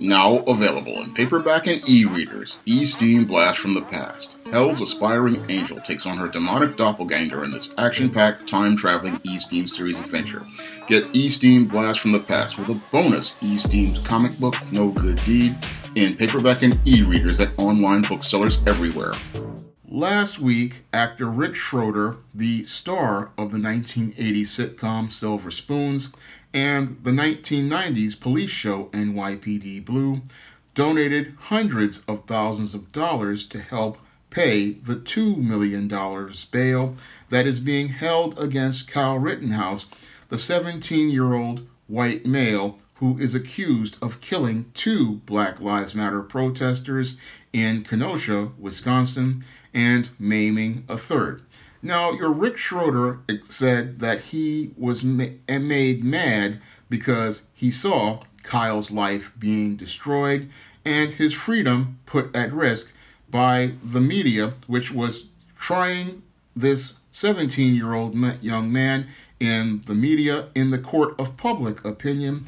Now available in paperback and e-readers, E-Steam Blast from the Past. Hell's aspiring angel takes on her demonic doppelganger in this action-packed, time-traveling E-Steam series adventure. Get E-Steam Blast from the Past with a bonus E-Steam comic book, No Good Deed, in paperback and e-readers at online booksellers everywhere. Last week, actor Rick Schroder, the star of the 1980s sitcom Silver Spoons and the 1990s police show NYPD Blue, donated hundreds of thousands of dollars to help pay the $2 million bail that is being held against Kyle Rittenhouse, the 17-year-old white male who is accused of killing two Black Lives Matter protesters in Kenosha, Wisconsin, and maiming a third. Now, your Rick Schroder said that he was made mad because he saw Kyle's life being destroyed and his freedom put at risk by the media, which was trying this 17-year-old young man in the media in the court of public opinion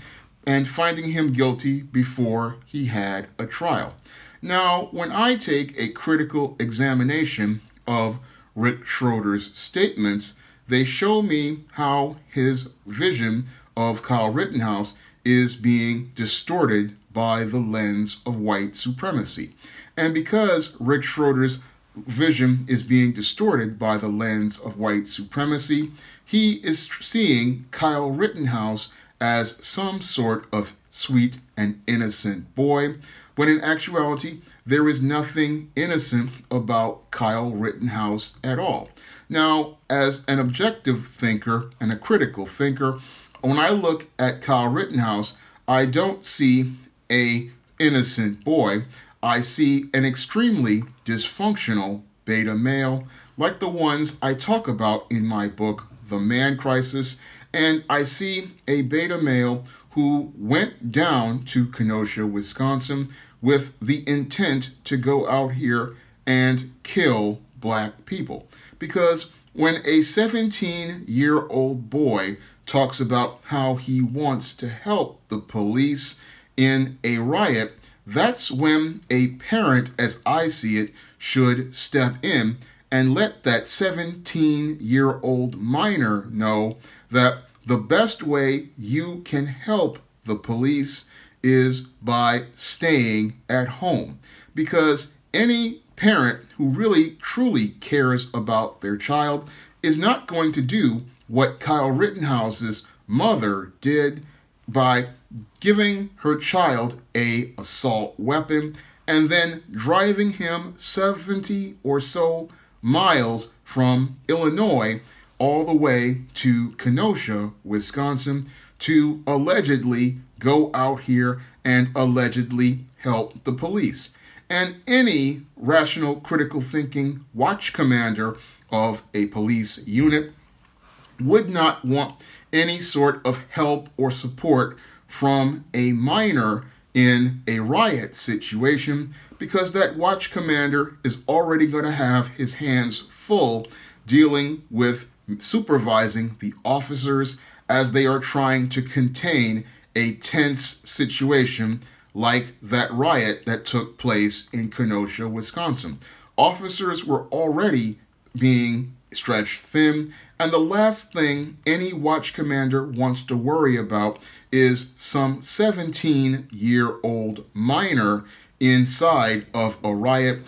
and finding him guilty before he had a trial. Now, when I take a critical examination of Rick Schroder's statements, they show me how his vision of Kyle Rittenhouse is being distorted by the lens of white supremacy. And because Rick Schroder's vision is being distorted by the lens of white supremacy, he is seeing Kyle Rittenhouse as some sort of sweet and innocent boy, when in actuality, there is nothing innocent about Kyle Rittenhouse at all. Now, as an objective thinker and a critical thinker, when I look at Kyle Rittenhouse, I don't see an innocent boy. I see an extremely dysfunctional beta male, like the ones I talk about in my book, The Man Crisis, and I see a beta male who went down to Kenosha, Wisconsin, with the intent to go out here and kill black people. Because when a 17-year-old boy talks about how he wants to help the police in a riot, that's when a parent, as I see it, should step in and let that 17-year-old minor know that the best way you can help the police is by staying at home. Because any parent who really truly cares about their child is not going to do what Kyle Rittenhouse's mother did by giving her child an assault weapon and then driving him 70 or so miles from Illinois all the way to Kenosha, Wisconsin, to allegedly go out here and allegedly help the police. And any rational, critical thinking watch commander of a police unit would not want any sort of help or support from a minor in a riot situation, because that watch commander is already going to have his hands full dealing with supervising the officers as they are trying to contain a tense situation like that riot that took place in Kenosha, Wisconsin. Officers were already being stretched thin, and the last thing any watch commander wants to worry about is some 17-year-old minor inside of a riot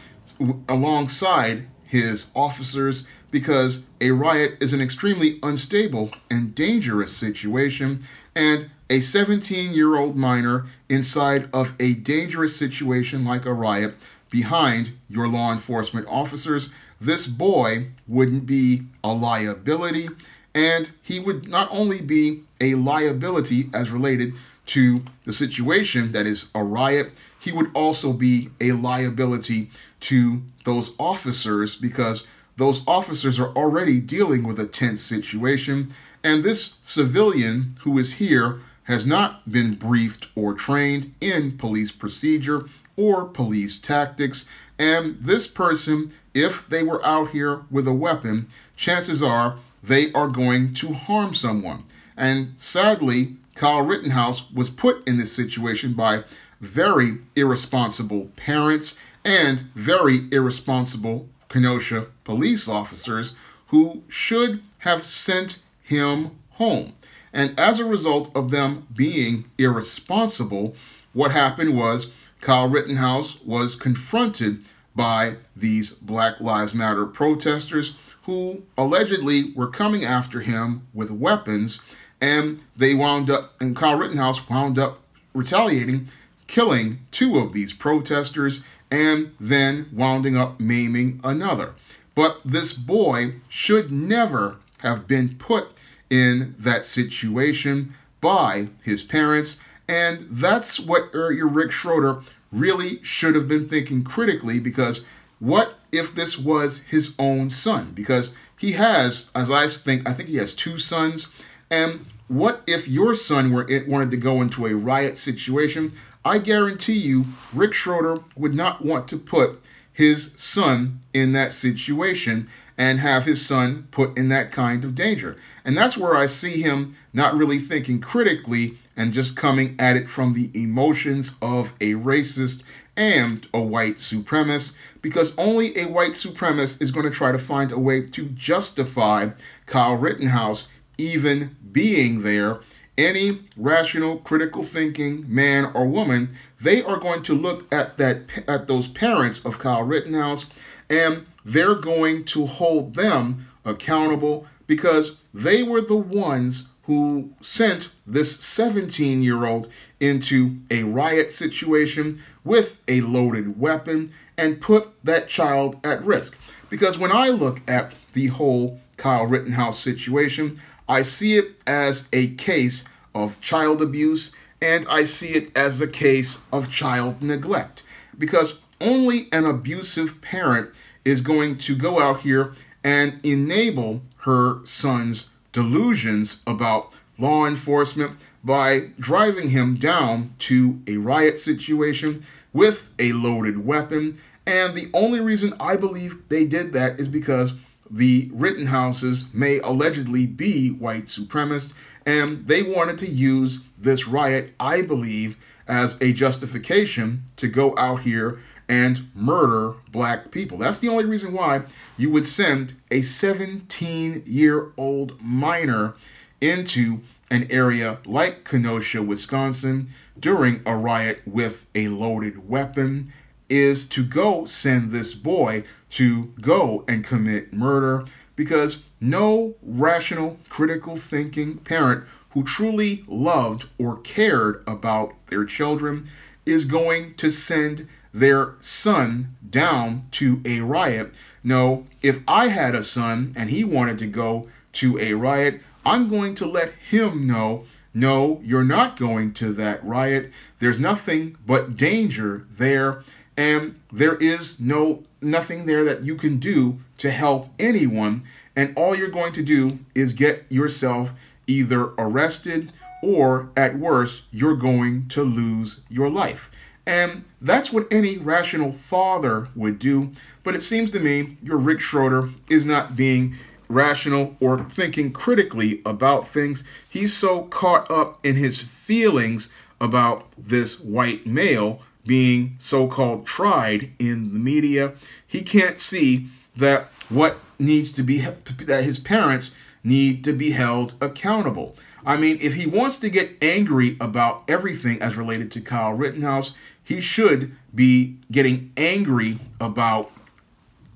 alongside his officers, because a riot is an extremely unstable and dangerous situation, and a 17-year-old minor inside of a dangerous situation like a riot behind your law enforcement officers, this boy wouldn't be a liability, and he would not only be a liability as related to the situation that is a riot, he would also be a liability to those officers, because those officers are already dealing with a tense situation, and this civilian who is here has not been briefed or trained in police procedure or police tactics, and this person, if they were out here with a weapon, chances are they are going to harm someone. And sadly, Kyle Rittenhouse was put in this situation by very irresponsible parents and very irresponsible Kenosha police officers who should have sent him home. And as a result of them being irresponsible, what happened was Kyle Rittenhouse was confronted by these Black Lives Matter protesters who allegedly were coming after him with weapons, and Kyle Rittenhouse wound up retaliating, killing 2 of these protesters, and then wounding up maiming another. But this boy should never have been put in that situation by his parents, and that's what your Rick Schroder really should have been thinking critically, because what if this was his own son? Because he has, as I think he has 2 sons, and what if your son wanted to go into a riot situation? I guarantee you Rick Schroder would not want to put his son in that situation and have his son put in that kind of danger. And that's where I see him not really thinking critically and just coming at it from the emotions of a racist and a white supremacist, because only a white supremacist is going to try to find a way to justify Kyle Rittenhouse even being there. Any rational, critical thinking man or woman, they are going to look at those parents of Kyle Rittenhouse, and they're going to hold them accountable because they were the ones who sent this 17-year-old into a riot situation with a loaded weapon and put that child at risk. Because when I look at the whole Kyle Rittenhouse situation, I see it as a case of child abuse, and I see it as a case of child neglect. Because only an abusive parent is going to go out here and enable her son's delusions about law enforcement by driving him down to a riot situation with a loaded weapon. And the only reason I believe they did that is because the Rittenhouses may allegedly be white supremacists, and they wanted to use this riot, I believe, as a justification to go out here and murder black people. That's the only reason why you would send a 17-year-old minor into an area like Kenosha, Wisconsin, during a riot with a loaded weapon, is to go send this boy to go and commit murder, because no rational, critical thinking parent who truly loved or cared about their children is going to send their son down to a riot. No, if I had a son and he wanted to go to a riot, I'm going to let him know, no, you're not going to that riot. There's nothing but danger there, and there is nothing there that you can do to help anyone, and all you're going to do is get yourself either arrested or, at worst, you're going to lose your life. And that's what any rational father would do. But it seems to me your Rick Schroder is not being rational or thinking critically about things. He's so caught up in his feelings about this white male being so-called tried in the media. He can't see that that his parents need to be held accountable. I mean, if he wants to get angry about everything as related to Kyle Rittenhouse, he should be getting angry about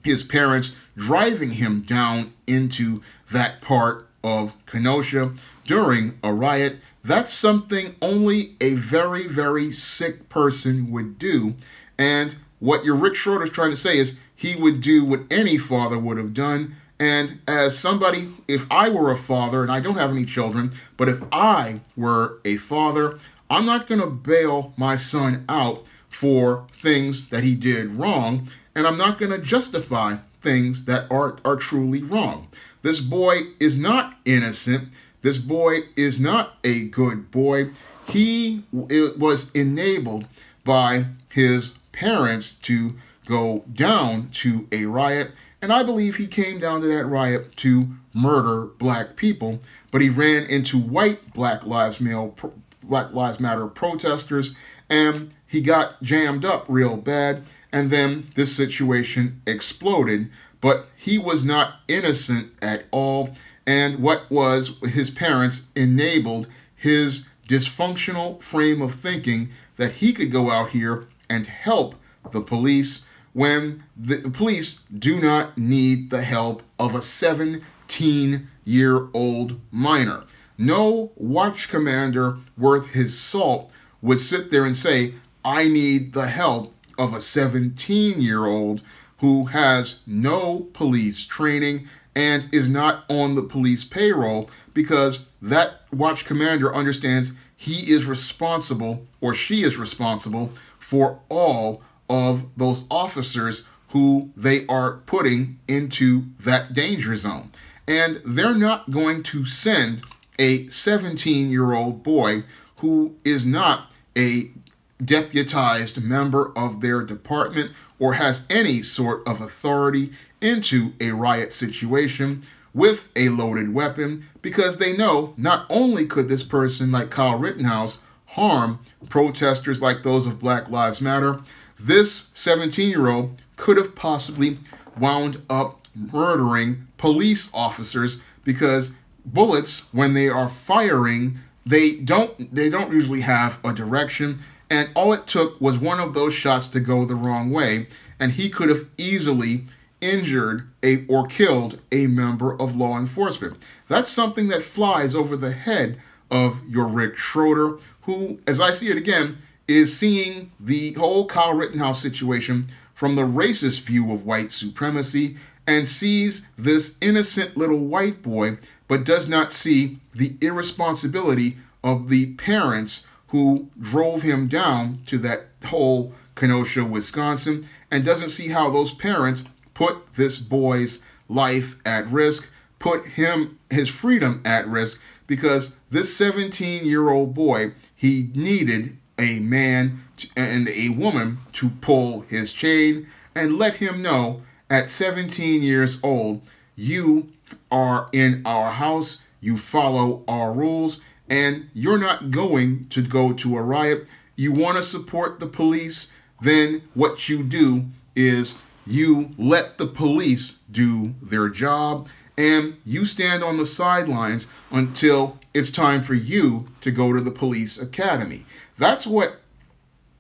his parents driving him down into that part of Kenosha during a riot. That's something only a very, very sick person would do. And what your Rick Schroder is trying to say is he would do what any father would have done. And as somebody, if I were a father, and I don't have any children, but if I were a father, I'm not going to bail my son out for things that he did wrong, and I'm not going to justify things that are truly wrong. This boy is not innocent. This boy is not a good boy. He was enabled by his parents to go down to a riot, and I believe he came down to that riot to murder black people, but he ran into white Black Lives Matter protesters, and he got jammed up real bad, and then this situation exploded. But he was not innocent at all, and what was his parents enabled his dysfunctional frame of thinking that he could go out here and help the police when the police do not need the help of a 17-year-old minor. No watch commander worth his salt would sit there and say, I need the help of a 17-year-old who has no police training and is not on the police payroll, because that watch commander understands he is responsible, or she is responsible, for all of those officers who they are putting into that danger zone. And they're not going to send a 17-year-old boy who is not a deputized member of their department or has any sort of authority into a riot situation with a loaded weapon, because they know not only could this person, like Kyle Rittenhouse, harm protesters like those of Black Lives Matter, this 17-year-old could have possibly wound up murdering police officers, because bullets, when they are firing, they don't usually have a direction, and all it took was one of those shots to go the wrong way, and he could have easily injured or killed a member of law enforcement. That's something that flies over the head of your Rick Schroder, who, as I see it again, is seeing the whole Kyle Rittenhouse situation from the racist view of white supremacy, and sees this innocent little white boy, but does not see the irresponsibility of the parents who drove him down to that whole Kenosha, Wisconsin, and doesn't see how those parents put this boy's life at risk, put his freedom at risk, because this 17-year-old boy, he needed a man and a woman to pull his chain and let him know at 17 years old, you are in our house, you follow our rules, and you're not going to go to a riot. You want to support the police, then what you do is you let the police do their job, and you stand on the sidelines until it's time for you to go to the police academy. That's what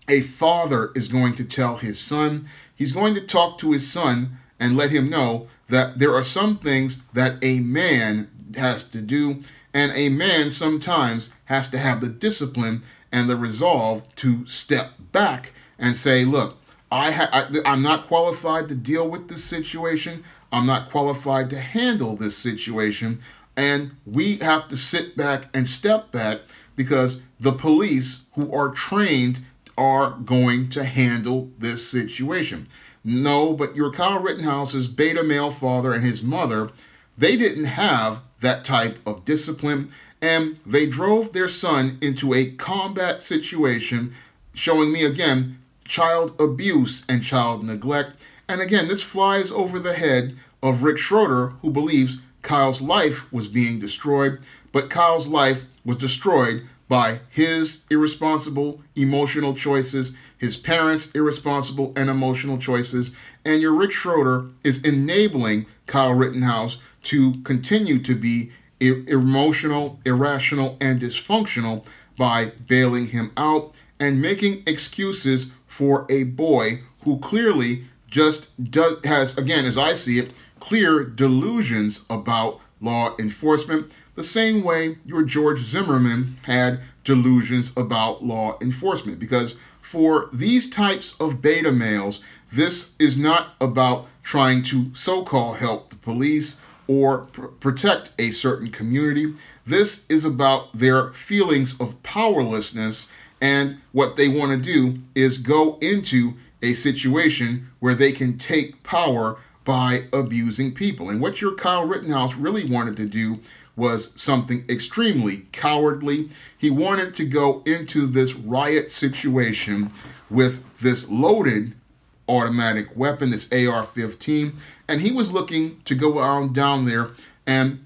a father is going to tell his son. He's going to talk to his son and let him know that there are some things that a man has to do, and a man sometimes has to have the discipline and the resolve to step back and say, look, I'm not qualified to deal with this situation. I'm not qualified to handle this situation. And we have to sit back and step back, because the police who are trained are going to handle this situation. No, but your Kyle Rittenhouse's beta male father and his mother, they didn't have that type of discipline, and they drove their son into a combat situation, showing me again child abuse and child neglect. And again, this flies over the head of Rick Schroder, who believes Kyle's life was being destroyed, but Kyle's life was destroyed by his irresponsible emotional choices, his parents' irresponsible and emotional choices, and your Rick Schroder is enabling Kyle Rittenhouse to continue to be emotional, irrational, and dysfunctional by bailing him out and making excuses for a boy who clearly just has, again, as I see it, clear delusions about law enforcement, the same way your George Zimmerman had delusions about law enforcement. Because for these types of beta males, this is not about trying to so-called help the police or protect a certain community. This is about their feelings of powerlessness, and what they want to do is go into a situation where they can take power by abusing people. And what your Kyle Rittenhouse really wanted to do was something extremely cowardly. He wanted to go into this riot situation with this loaded automatic weapon, this AR-15, and he was looking to go down there and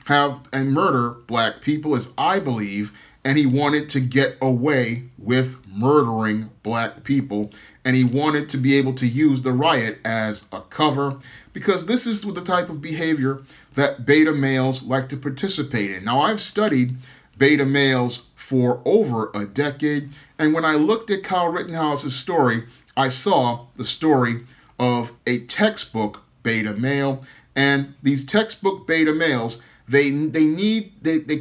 murder black people, as I believe, and he wanted to get away with murdering black people, and he wanted to be able to use the riot as a cover, because this is the type of behavior that beta males like to participate in. Now, I've studied beta males for over a decade, and when I looked at Kyle Rittenhouse's story, I saw the story of a textbook beta male, and these textbook beta males, they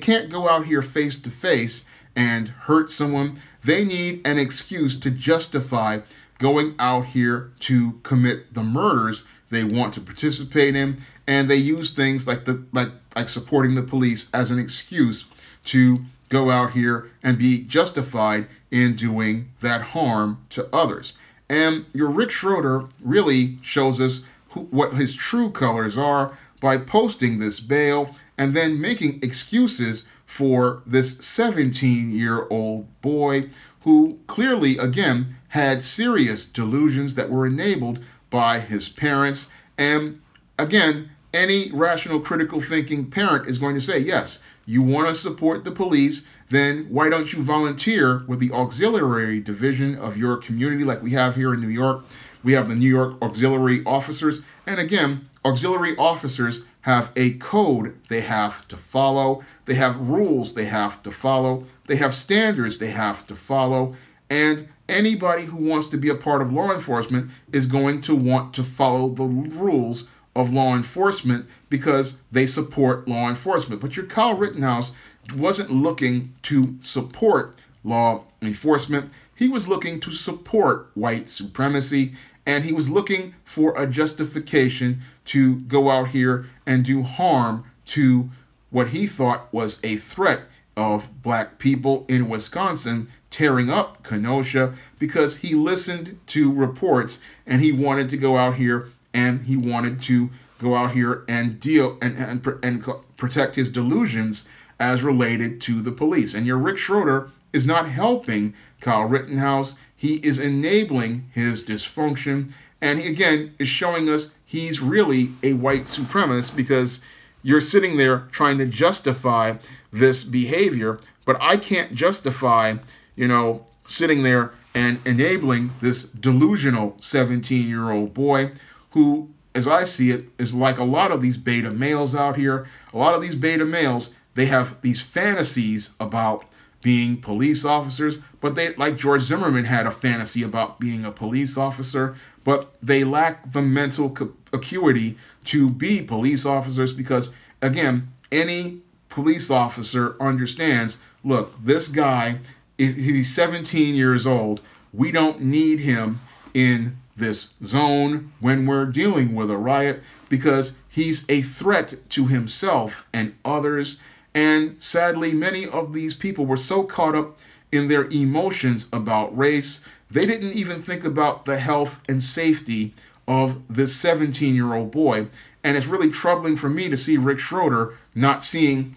can't go out here face to face and hurt someone. They need an excuse to justify going out here to commit the murders they want to participate in, and they use things like supporting the police as an excuse to go out here and be justified in doing that harm to others. And your Rick Schroder really shows us what his true colors are by posting this bail and then making excuses for this 17-year-old boy who clearly, again, had serious delusions that were enabled by his parents. And again, any rational, critical thinking parent is going to say, yes, you want to support the police, then why don't you volunteer with the auxiliary division of your community like we have here in New York? We have the New York auxiliary officers. And again, auxiliary officers have a code they have to follow. They have rules they have to follow. They have standards they have to follow. And anybody who wants to be a part of law enforcement is going to want to follow the rules of law enforcement because they support law enforcement. But your Kyle Rittenhouse wasn't looking to support law enforcement. He was looking to support white supremacy, and he was looking for a justification to go out here and do harm to what he thought was a threat of black people in Wisconsin, tearing up Kenosha, because he listened to reports and he wanted to go out here and he wanted to go out here and deal and protect his delusions as related to the police. And your Rick Schroder is not helping Kyle Rittenhouse. He is enabling his dysfunction. And he, again, is showing us he's really a white supremacist because you're sitting there trying to justify this behavior. But I can't justify, sitting there and enabling this delusional 17-year-old boy who, as I see it, is like a lot of these beta males out here. A lot of these beta males, they have these fantasies about being police officers, but they, like George Zimmerman had a fantasy about being a police officer, but they lack the mental acuity to be police officers because, again, any police officer understands, look, this guy, he's 17 years old. We don't need him in this zone when we're dealing with a riot because he's a threat to himself and others. And sadly, many of these people were so caught up in their emotions about race, they didn't even think about the health and safety of this 17-year-old boy. And it's really troubling for me to see Rick Schroder not seeing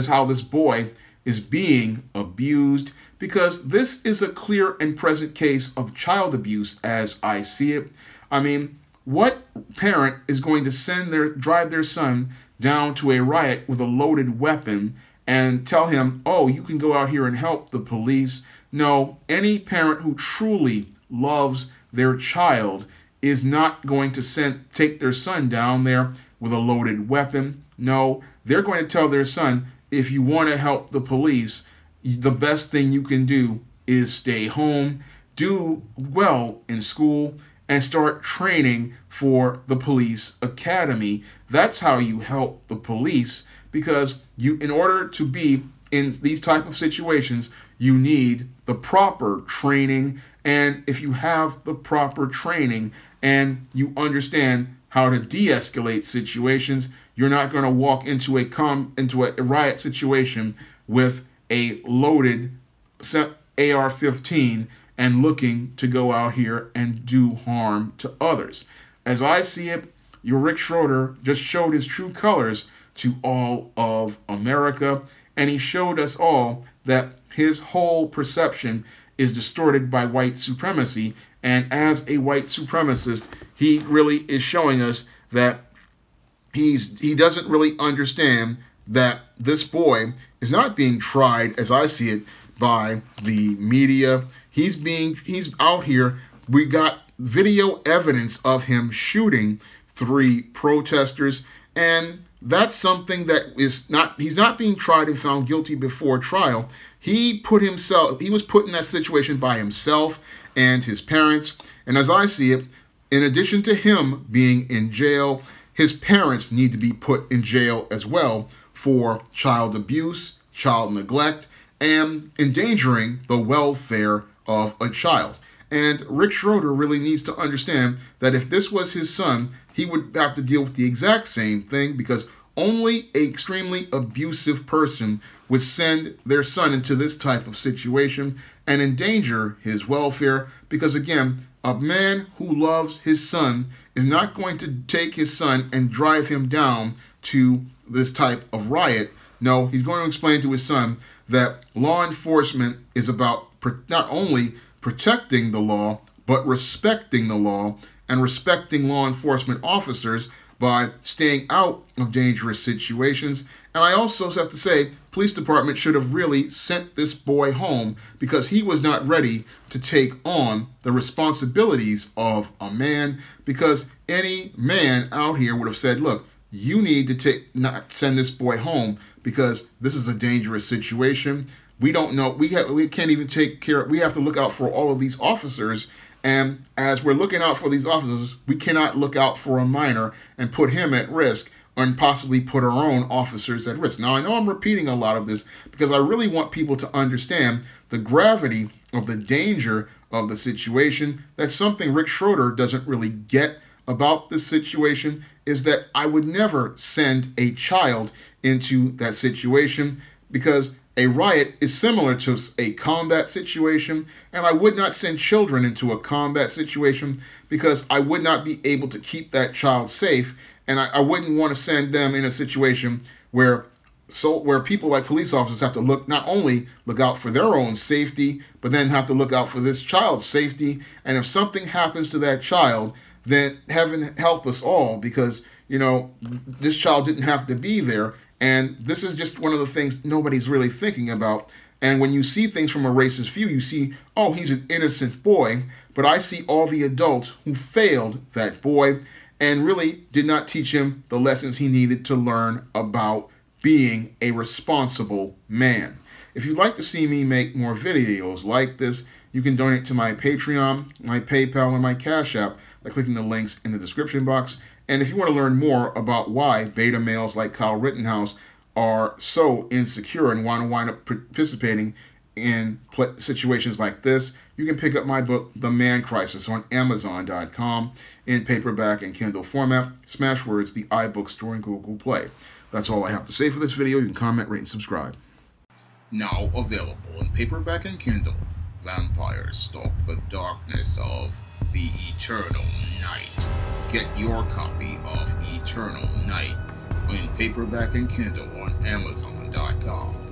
how this boy is being abused, because this is a clear and present case of child abuse as I see it. I mean, what parent is going to drive their son down to a riot with a loaded weapon and tell him, oh, you can go out here and help the police? No, any parent who truly loves their child is not going to take their son down there with a loaded weapon. No, they're going to tell their son, if you want to help the police, the best thing you can do is stay home, do well in school, and start training for the police academy. That's how you help the police, because in order to be in these type of situations, you need the proper training. And if you have the proper training and you understand how to de-escalate situations, you're not going to walk into a riot situation with a loaded AR-15 and looking to go out here and do harm to others. As I see it, your Rick Schroder just showed his true colors to all of America, and he showed us all that his whole perception is distorted by white supremacy. And as a white supremacist, he really is showing us that he doesn't really understand that this boy is not being tried, as I see it, by the media. He's out here. We got video evidence of him shooting 3 protesters, and that's something that he's not being tried and found guilty before trial. He was put in that situation by himself and his parents. And as I see it, in addition to him being in jail, his parents need to be put in jail as well for child abuse, child neglect, and endangering the welfare of a child. And Rick Schroder really needs to understand that if this was his son, he would have to deal with the exact same thing, because only an extremely abusive person would send their son into this type of situation and endanger his welfare. Because again, a man who loves his son is not going to take his son and drive him down to this type of riot. No, he's going to explain to his son that law enforcement is about not only protecting the law, but respecting the law and respecting law enforcement officers by staying out of dangerous situations. And I also have to say, police department should have really sent this boy home, because he was not ready to take on the responsibilities of a man. Because any man out here would have said, look, you need to not send this boy home, because this is a dangerous situation. We don't know. We can't even take care. We have to look out for all of these officers. And as we're looking out for these officers, we cannot look out for a minor and put him at risk, and possibly put our own officers at risk. Now, I know I'm repeating a lot of this because I really want people to understand the gravity of the danger of the situation. That's something Rick Schroder doesn't really get about this situation, is that I would never send a child into that situation, because a riot is similar to a combat situation, and I would not send children into a combat situation, because I would not be able to keep that child safe, and I wouldn't want to send them in a situation where people like police officers have to not only look out for their own safety, but then have to look out for this child's safety. And if something happens to that child, then heaven help us all, because, you know, this child didn't have to be there. And this is just one of the things nobody's really thinking about. And when you see things from a racist view, you see, oh, he's an innocent boy. But I see all the adults who failed that boy and really did not teach him the lessons he needed to learn about being a responsible man. If you'd like to see me make more videos like this, you can donate to my Patreon, my PayPal, and my Cash App by clicking the links in the description box. And if you want to learn more about why beta males like Kyle Rittenhouse are so insecure and want to wind up participating in situations like this, you can pick up my book, The Man Crisis, on Amazon.com in paperback and Kindle format. Smashwords, the iBookstore, and Google Play. That's all I have to say for this video. You can comment, rate, and subscribe. Now available in paperback and Kindle, Vampires Stalk the Darkness of the Eternal Night. Get your copy of Eternal Night in paperback and Kindle on Amazon.com.